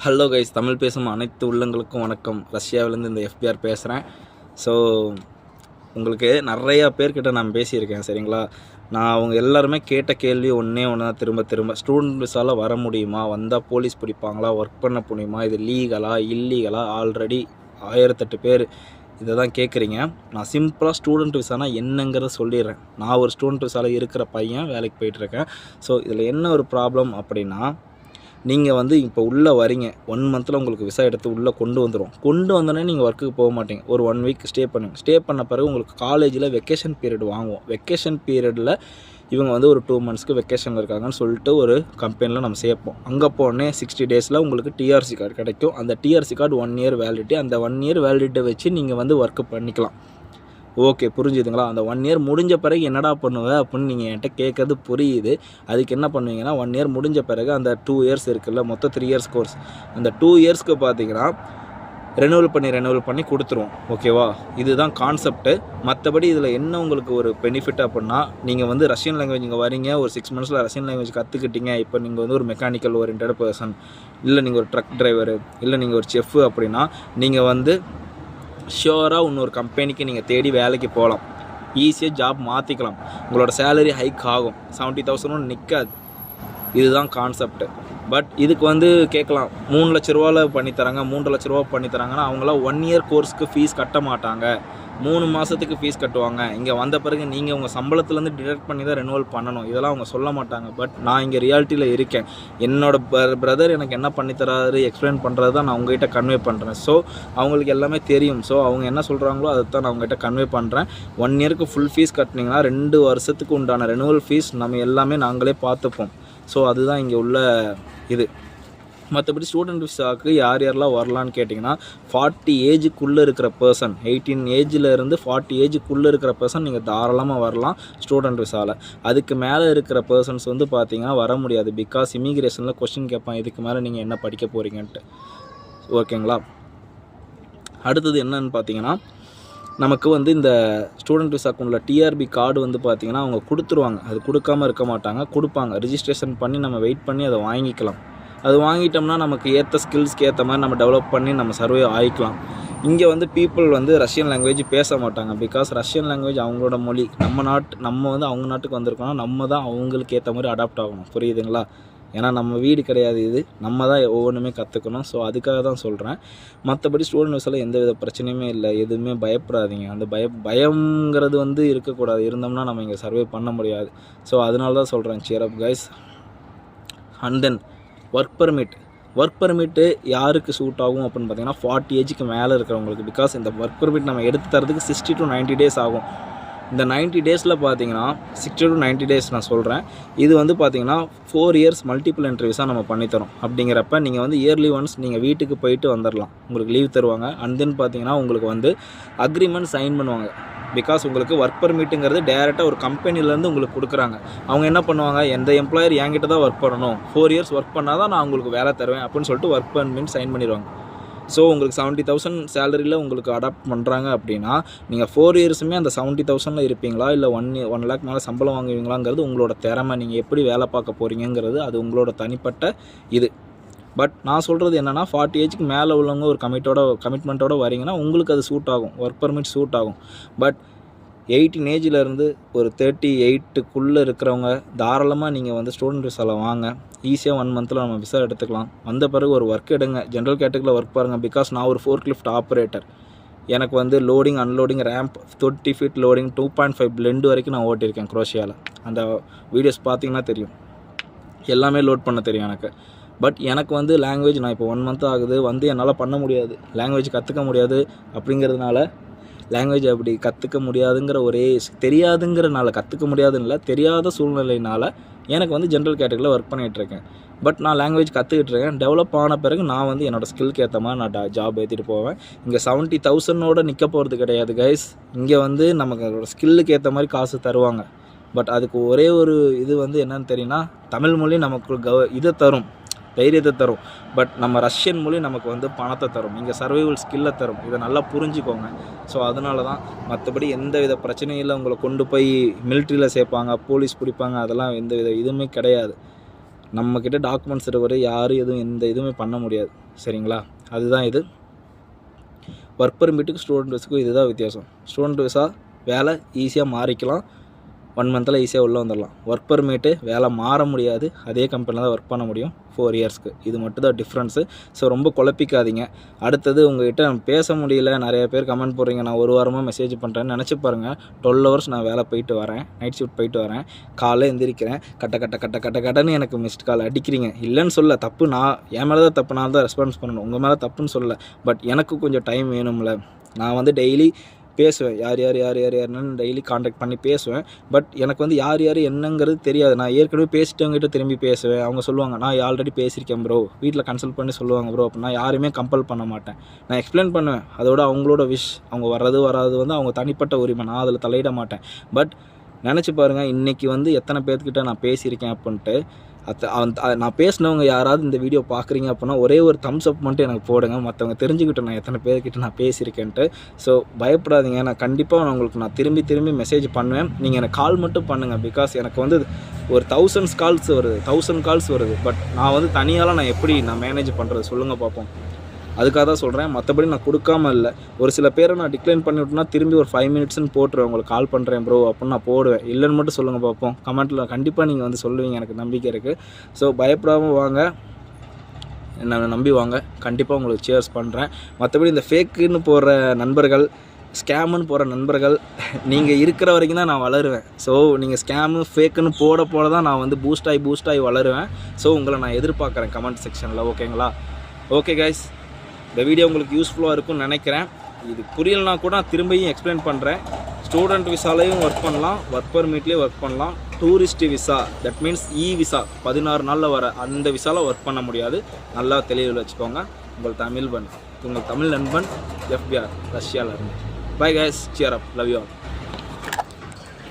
Hello guys, Tamil பேசும் அனைத்து உள்ளங்களுக்கும் வணக்கம். ரஷ்யாவிலேருந்து இந்த எஃபிஆர் பேசுகிறேன். ஸோ உங்களுக்கு நிறையா பேர்கிட்ட நான் பேசியிருக்கேன், சரிங்களா? நான் அவங்க எல்லாருமே கேட்ட கேள்வி ஒன்றே ஒன்று தான், திரும்ப ஸ்டூடெண்ட் விசாவில் வர முடியுமா, வந்தால் போலீஸ் பிடிப்பாங்களா, ஒர்க் பண்ண முடியுமா, இது லீகலா இல்லீகலா? ஆல்ரெடி 1008 பேர் இதை தான் கேட்குறீங்க. நான் சிம்பிளாக ஸ்டூடெண்ட் விசானா என்னங்கிறத சொல்லிடுறேன். நான் ஒரு ஸ்டூடெண்ட் விசாவில் இருக்கிற பையன், வேலைக்கு போயிட்டுருக்கேன். ஸோ இதில் என்ன ஒரு ப்ராப்ளம் அப்படின்னா, நீங்கள் இப்போ உள்ளே வரீங்க, 1 மந்தில் உங்களுக்கு விசா எடுத்து உள்ளே கொண்டு வந்தோடனே நீங்கள் ஒர்க்குக்கு போக மாட்டீங்க. ஒரு 1 வீக் ஸ்டே பண்ணுங்கள். ஸ்டே பண்ண பிறகு உங்களுக்கு காலேஜில் வெக்கேஷன் பீரியட் வாங்குவோம். வெக்கேஷன் பீரியடில் இவங்க ஒரு 2 மந்த்ஸ்க்கு வெக்கேஷனில் இருக்காங்கன்னு சொல்லிட்டு ஒரு கம்பெனியில் நம்ம சேர்ப்போம். அங்கே போனே 60 டேஸில் உங்களுக்கு டிஆர்சி கார்டு கிடைக்கும். அந்த டிஆர்சி கார்டு 1 இயர் வேலிடிட்டி. அந்த 1 இயர் வேலிடிட்டியை வச்சு நீங்கள் ஒர்க்கு பண்ணிக்கலாம். ஓகே, புரிஞ்சுதுங்களா? அந்த 1 இயர் முடிஞ்ச பிறகு என்னடா பண்ணுவேன் அப்படின்னு நீங்கள் என்கிட்ட கேட்குறது புரியுது. அதுக்கு என்ன பண்ணுவீங்கன்னா, 1 இயர் முடிஞ்ச பிறகு அந்த 2 இயர்ஸ் இருக்குல்ல, மொத்தம் 3 இயர்ஸ் கோர்ஸ். அந்த 2 இயர்ஸ்க்கு பார்த்தீங்கன்னா ரெனுவல் பண்ணி கொடுத்துருவோம். ஓகேவா? இதுதான் கான்செப்ட்டு. மற்றபடி இதில் என்ன உங்களுக்கு ஒரு பெனிஃபிட் அப்படின்னா, நீங்கள் ரஷ்யன் லாங்குவேஜ் இங்கே வரீங்க, ஒரு 6 மந்த்ஸில் ரஷ்யன் லாங்குவேஜ் கற்றுக்கிட்டீங்க. இப்போ நீங்கள் ஒரு மெக்கானிக்கல் ஓரியன்டட் பர்சன், இல்லை நீங்கள் ஒரு ட்ரக் டிரைவரு, இல்லை நீங்கள் ஒரு செஃப்பு அப்படின்னா நீங்கள் ஷியோராக இன்னொரு கம்பெனிக்கு நீங்கள் தேடி வேலைக்கு போகலாம். ஈஸியாக ஜாப் மாற்றிக்கலாம். உங்களோட சேலரி ஹைக் ஆகும். 70,000 நிற்காது. இதுதான் கான்செப்ட்டு. பட் இதுக்கு கேட்கலாம், 3 லட்ச ரூபாவில் பண்ணித்தராங்க, 3 லட்ச ரூபா பண்ணித்தராங்கன்னா அவங்களாம் 1 இயர் கோர்ஸ்க்கு ஃபீஸ் கட்ட மாட்டாங்க. 3 மாதத்துக்கு ஃபீஸ் கட்டுவாங்க. இங்கே வந்த பிறகு நீங்கள் உங்கள் சம்பளத்துலேருந்து டிடக்ட் பண்ணி தான் ரெனுவல் பண்ணணும். இதெல்லாம் அவங்க சொல்ல மாட்டாங்க. பட் நான் இங்கே ரியாலிட்டியில் இருக்கேன். என்னோட பிரதர் எனக்கு என்ன பண்ணித்தராரு எக்ஸ்பிளைன் பண்ணுறது தான் நான் உங்ககிட்ட கன்வே பண்ணுறேன். ஸோ அவங்களுக்கு எல்லாமே தெரியும். ஸோ அவங்க என்ன சொல்கிறாங்களோ அதை தான் நான் உங்ககிட்ட கன்வே பண்ணுறேன். 1 இயருக்கு ஃபுல் ஃபீஸ் கட்டினீங்கன்னா 2 வருஷத்துக்கு உண்டான ரெனுவல் ஃபீஸ் நம்ம எல்லாமே நாங்களே பார்த்துப்போம். ஸோ அதுதான் இங்கே உள்ள இது. மற்றபடி ஸ்டூடெண்ட் விசாவுக்கு யாரெல்லாம் வரலான்னு கேட்டிங்கன்னா, 40 ஏஜுக்குள்ளே இருக்கிற பர்சன், 18 ஏஜிலேருந்து 40 ஏஜுக்குள்ளே இருக்கிற பர்சன் நீங்கள் தாராளமாக வரலாம் ஸ்டூடெண்ட் விசாவில். அதுக்கு மேலே இருக்கிற பர்சன்ஸ் பார்த்தீங்கன்னா வர முடியாது. பிகாஸ் இமிக்ரேஷனில் கொஸ்டின் கேட்பான், இதுக்கு மேலே நீங்கள் என்ன படிக்க போகிறீங்கன்ட்டு. ஓகேங்களா? அடுத்தது என்னன்னு பார்த்தீங்கன்னா, நமக்கு இந்த ஸ்டூடெண்ட் விசாக்கு உள்ள டிஆர்பி கார்டு பார்த்தீங்கன்னா அவங்க கொடுத்துருவாங்க. அது கொடுக்காமல் இருக்க மாட்டாங்க, கொடுப்பாங்க. ரிஜிஸ்ட்ரேஷன் பண்ணி நம்ம வெயிட் பண்ணி அதை வாங்கிக்கலாம். அது வாங்கிட்டோம்னா நமக்கு ஏற்ற ஸ்கில்ஸ்க்கு ஏற்ற மாதிரி நம்ம டெவலப் பண்ணி நம்ம சர்வே ஆகிக்கலாம். இங்கே பீப்புள் ரஷ்யன் லாங்குவேஜ் பேச மாட்டாங்க. பிகாஸ் ரஷ்யன் லாங்குவேஜ் அவங்களோட மொழி. நம்ம அவங்க நாட்டுக்கு வந்திருக்கோம்னா நம்ம தான் அவங்களுக்கு ஏற்ற மாதிரி அடாப்ட் ஆகணும். புரியுதுங்களா? ஏன்னா நம்ம வீடு கிடையாது இது. நம்ம தான் ஒவ்வொன்றுமே கற்றுக்கணும். ஸோ அதுக்காக தான் சொல்கிறேன். மற்றபடி ஸ்டூடெண்ட் விசாவில் எந்த வித பிரச்சனையுமே இல்லை. எதுவுமே பயப்படாதீங்க. அந்த பயங்கிறது இருக்கக்கூடாது. இருந்தோம்னா நம்ம இங்கே சர்வே பண்ண முடியாது. ஸோ அதனால தான் சொல்கிறேன், shear up guys. And then work permit யாருக்கு சூட் ஆகும் அப்படின்னு பார்த்தீங்கன்னா 40 ஏஜுக்கு மேலே இருக்கிறவங்களுக்கு. பிகாஸ் இந்த ஒர்க் பர்மிட் நம்ம எடுத்து தரதுக்கு 60 to 90 டேஸ் ஆகும். இந்த 90 டேஸில் பார்த்தீங்கன்னா 60 to 90 டேஸ் நான் சொல்கிறேன். இது பார்த்தீங்கன்னா 4 இயர்ஸ் மல்டிபிள் இன்டர்வியூஸாக நம்ம பண்ணித்தரோம். அப்படிங்கிறப்ப நீங்கள் இயர்லி ஒன்ஸ் நீங்கள் வீட்டுக்கு போயிட்டு வந்துடலாம். உங்களுக்கு லீவ் தருவாங்க. அண்ட் தென் பார்த்தீங்கன்னா உங்களுக்கு அக்ரிமெண்ட் சைன் பண்ணுவாங்க. பிகாஸ் உங்களுக்கு ஒர்க் பர்மிட்டுங்கிறது டேரெக்டாக ஒரு கம்பெனிலேருந்து உங்களுக்கு கொடுக்குறாங்க. அவங்க என்ன பண்ணுவாங்க, எந்த எம்ப்ளாயர் என்கிட்ட தான் ஒர்க் பண்ணணும், 4 இயர்ஸ் ஒர்க் பண்ணால் தான் நான் உங்களுக்கு வேலை தருவேன் அப்படின்னு சொல்லிட்டு ஒர்க் பர்மிட் சைன் பண்ணிடுவாங்க. ஸோ உங்களுக்கு 70,000 சேலரியில் உங்களுக்கு அடாப்ட் பண்ணுறாங்க அப்படின்னா நீங்கள் 4 இயர்ஸுமே அந்த 70,000 இருப்பீங்களா, இல்லை 1 லேக் மேலே சம்பளம் வாங்குவீங்களாங்கிறது உங்களோட திறமை. நீங்கள் எப்படி வேலை பார்க்க போகிறீங்கிறது அது உங்களோட தனிப்பட்ட இது. பட் நான் சொல்கிறது என்னென்னா, 40 ஏஜுக்கு மேலே உள்ளவங்க ஒரு கமிட்மெண்ட்டோடு வரீங்கன்னா உங்களுக்கு அது சூட் ஆகும், ஒர்க் பர்மிட் சூட் ஆகும். பட் 18 ஏஜிலேருந்து ஒரு 38க்குள்ளே இருக்கிறவங்க தாராளமாக நீங்கள் ஸ்டூடெண்ட் விசாவில் வாங்க. ஈஸியாக 1 மந்தில் நம்ம விசா எடுத்துக்கலாம். வந்த பிறகு ஒரு ஒர்க் எடுங்க. ஜென்ரல் கேட்டகரியில் ஒர்க் பாருங்கள். பிகாஸ் நான் ஒரு ஃபோர்க் லிஃப்ட் ஆப்ரேட்டர். எனக்கு loading unloading ramp 30 feet loading 2.5 பிளெண்டு வரைக்கும் நான் ஓட்டியிருக்கேன் குரோஷியாவில். அந்த வீடியோஸ் பார்த்தீங்கன்னா தெரியும். எல்லாமே லோட் பண்ண தெரியும் எனக்கு. பட் எனக்கு லாங்குவேஜ் நான் இப்போ 1 மந்த் ஆகுது என்னால் பண்ண முடியாது, லாங்குவேஜ் கற்றுக்க முடியாது. அப்படிங்கிறதுனால லாங்குவேஜ் அப்படி கற்றுக்க முடியாதுங்கிற தெரியாதுங்கிறனால கற்றுக்க முடியாதுன்னு இல்லை, தெரியாத சூழ்நிலையினால் எனக்கு ஜென்ரல் கேட்டகரியில் ஒர்க் பண்ணிகிட்ருக்கேன். பட் நான் லாங்குவேஜ் கற்றுக்கிட்டு இருக்கேன். டெவலப் ஆன பிறகு நான் என்னோடய ஸ்கில்க்கு ஏற்ற மாதிரி நான் ஜாப் ஏற்றிட்டு போவேன். இங்கே 70,000 நிற்க போகிறது கிடையாது கைஸ். இங்கே நமக்கு ஸ்கில்லுக்கு ஏற்ற மாதிரி காசு தருவாங்க. பட் அதுக்கு ஒரே ஒரு இது என்னன்னு தெரியும்னா, தமிழ் மொழி நமக்கு இதை தரும், தைரியத்தை தரும். பட் நம்ம ரஷ்யன் மொழி நமக்கு பணத்தை தரும், இங்கே சர்வைவல் ஸ்கில்லை தரும். இதை நல்லா புரிஞ்சுக்கோங்க. ஸோ அதனால தான். மற்றபடி எந்த வித பிரச்சனையில் உங்களை கொண்டு போய் மிலிட்ரியில் சேர்ப்பாங்க, போலீஸ் பிடிப்பாங்க, அதெல்லாம் எந்த வித இதுவுமே கிடையாது. நம்மக்கிட்ட டாக்குமெண்ட்ஸ் இருக்கிற யாரும் எதுவும் எந்த இதுவுமே பண்ண முடியாது. சரிங்களா? அதுதான் இது. ஒர்க் பெர்மிட்டுக்கு ஸ்டூடெண்ட் விசாக்கும் இதுதான் வித்தியாசம். ஸ்டூடெண்ட் விசா வேலை ஈஸியாக மாறிக்கலாம், 1 மந்தில் ஈஸியாக உள்ளே வந்துடலாம். ஒர்க் பெர்மிட்டு வேலை மாற முடியாது, அதே கம்பெனியில் தான் ஒர்க் பண்ண முடியும் 4 இயர்ஸ்க்கு. இது மட்டும் தான் டிஃப்ரென்ஸு. ஸோ ரொம்ப குழப்பிக்காதீங்க. அடுத்தது உங்கள்கிட்ட நான் பேச முடியல, நிறைய பேர் கமெண்ட் போடுறீங்க, நான் ஒரு வாரமாக மெசேஜ் பண்ணுறேன்னு நினச்சி பாருங்கள். 12 ஹவர்ஸ் நான் வேலை போயிட்டு வரேன், நைட் ஷிஃப்ட் போயிட்டு வரேன், காலையில் எந்திரிக்கிறேன், கட்டன்னு எனக்கு மிஸ்ட் கால் அடிக்கிறீங்க. இல்லைன்னு சொல்ல, தப்பு நான் என் மேலே தான் தப்பு, நான் தான் ரெஸ்பான்ஸ் பண்ணணும், உங்கள் மேலே தப்புன்னு சொல்லலை. பட் எனக்கு கொஞ்சம் டைம் வேணும்ல. நான் வந்து டெய்லி பேசுவேன், யார் என்னன்னு டெய்லி காண்டாக்ட் பண்ணி பேசுவேன். பட் எனக்கு வந்து யார் என்னங்கிறது தெரியாது. நான் ஏற்கனவே பேசிட்டவங்ககிட்ட திரும்பி பேசுவேன். அவங்க சொல்லுவாங்க, நான் ஆல்ரெடி பேசியிருக்கேன் ப்ரோ, வீட்டில் கன்சல்ட் பண்ணி சொல்லுவாங்க ப்ரோ. அப்போ நான் யாருமே கம்பல் பண்ண மாட்டேன், நான் எக்ஸ்பிளைன் பண்ணுவேன். அதோட அவங்களோட விஷ், அவங்க வராது வந்து அவங்க தனிப்பட்ட உரிமை, நான் அதில் தலையிட மாட்டேன். பட் நினச்சி பாருங்கள், இன்றைக்கி வந்து எத்தனை பேர்த்துக்கிட்ட நான் பேசியிருக்கேன் அப்படின்ட்டு. நான் பேசினவங்க யாராவது இந்த வீடியோ பார்க்குறீங்க அப்படின்னா ஒரே ஒரு தம்ஸ் அப் மட்டும் எனக்கு போடுங்க, மற்றவங்க தெரிஞ்சுக்கிட்டேன் நான் எத்தனை பேர்கிட்ட நான் பேசியிருக்கேன்ட்டு. ஸோ பயப்படாதீங்க, நான் கண்டிப்பாக உங்களுக்கு நான் திரும்பி மெசேஜ் பண்ணுவேன். நீங்கள் எனக்கு கால் மட்டும் பண்ணுங்கள். பிகாஸ் எனக்கு வந்து ஒரு 1000 கால்ஸ் வருது. பட் நான் வந்து தனியாலாம் நான் எப்படி மேனேஜ் பண்ணுறது சொல்லுங்கள் பார்ப்போம். அதுக்காக தான் சொல்கிறேன், மற்றபடி நான் கொடுக்காம இல்லை. ஒரு சில பேரை நான் டிக்ளைன் பண்ணி விட்டேன்னா திரும்பி ஒரு 5 மினிட்ஸ்னு போட்டுருவேன், உங்களுக்கு கால் பண்ணுறேன் ப்ரோ அப்படின்னு நான் போடுவேன். இல்லைன்னு மட்டும் சொல்லுங்கள் பார்ப்போம். கமெண்ட்டில் கண்டிப்பாக நீங்கள் வந்து சொல்லுவீங்க, எனக்கு நம்பிக்கை இருக்குது. ஸோ பயப்படாமல் வாங்க, என்னை நம்பி வாங்க, கண்டிப்பாக உங்களுக்கு சேர்ஸ் பண்ணுறேன். மற்றபடி இந்த ஃபேக்குன்னு போகிற நண்பர்கள், ஸ்கேமுன்னு போகிற நண்பர்கள், நீங்கள் இருக்கிற வரைக்கும் தான் நான் வளருவேன். ஸோ நீங்கள் ஸ்கேமு ஃபேக்குன்னு போட தான் நான் வந்து பூஸ்ட் ஆகி வளருவேன். ஸோ உங்களை நான் எதிர்பார்க்குறேன் கமெண்ட் செக்ஷனில். ஓகேங்களா? ஓகே கைஸ், இந்த வீடியோ உங்களுக்கு யூஸ்ஃபுல்லாக இருக்கும்னு நினைக்கிறேன். இது புரியலனா கூட நான் திரும்பியும் எக்ஸ்பிளைன் பண்ணுறேன். ஸ்டூடெண்ட் விசாலையும் ஒர்க் பண்ணலாம், ஒர்க் பெர்மிட்லேயும் ஒர்க் பண்ணலாம். Tourist visa, that means visa 16 நாளில் வர அந்த விசாவில் ஒர்க் பண்ண முடியாது. நல்லா தெளிவில் வச்சுக்கோங்க. உங்கள் தமிழ் நண்பன் FBR ரஷ்யாவிலேருந்து. Bye guys, cheer up, love you all.